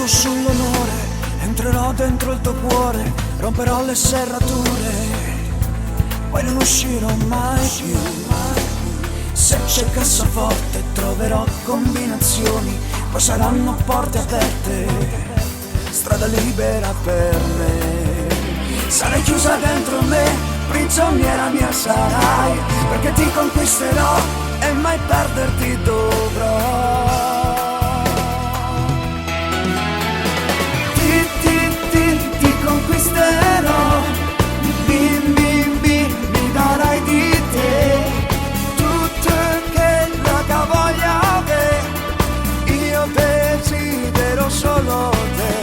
Giuro sull'onore, entrerò dentro il tuo cuore, romperò le serrature, poi non uscirò mai più. Se c'è cassaforte troverò combinazioni, poi saranno porte aperte, strada libera per me. Sarai chiusa dentro me, prigioniera mia sarai, perché ti conquisterò e mai perderti dovrò. Ti conquisterò, mi darai di te tutto che la voglia ave, io desidero solo te.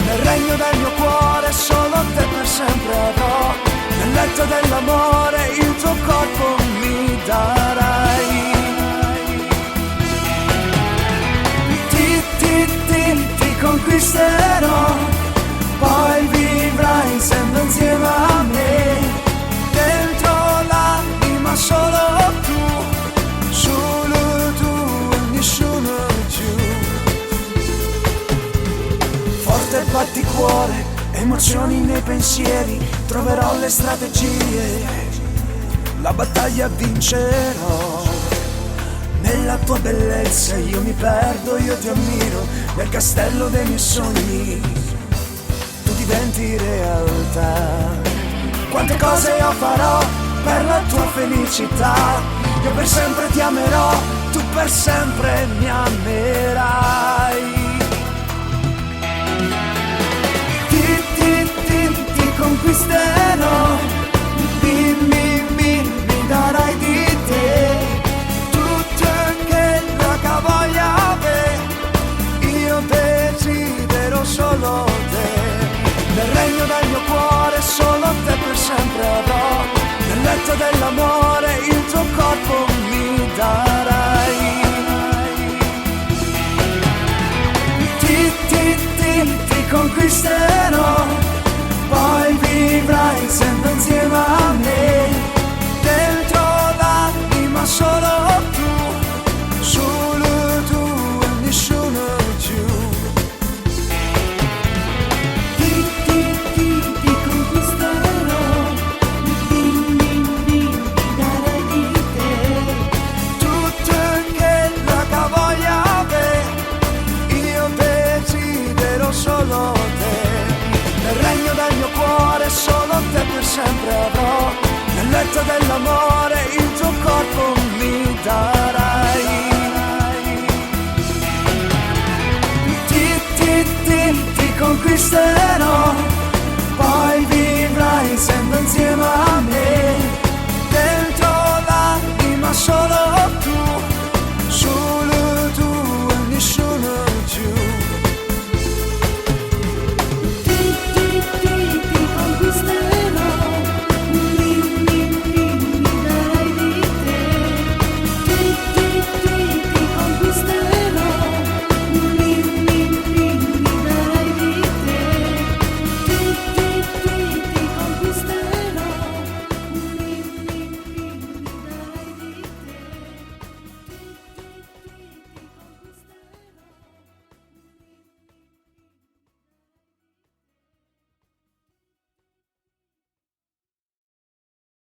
Nel regno del mio cuore solo te per sempre avrò, nel letto dell'amore il tuo corpo mi darai. Ti conquisterò, poi vivrai sempre insieme a me, dentro l'anima solo tu e nessuno più. Forte batti cuore, emozioni nei pensieri, troverò le strategie, la battaglia vincerò. Nella tua bellezza io mi perdo, io ti ammiro, nel castello dei miei sogni tu diventi realtà. Quante cose io farò per la tua felicità, io per sempre ti amerò, tu per sempre mi amerai. Ti conquisterò, mi darai di te tutto che la voglia ave, io desidero solo te. Nel regno del mio cuore solo te per sempre avrò, nel letto dell'amore il tuo corpo mi darai. Ti conquisterò, poi vivrai sempre insieme a me, dentro l'anima solo tu e nessuno più. Ti conquisterò, mi darai di te tutto che la voglia ave, io desidero solo te. Nel regno del mio cuore solo te per sempre avrò, nel letto dell'amore il tuo corpo mi darai. Ti conquisterò,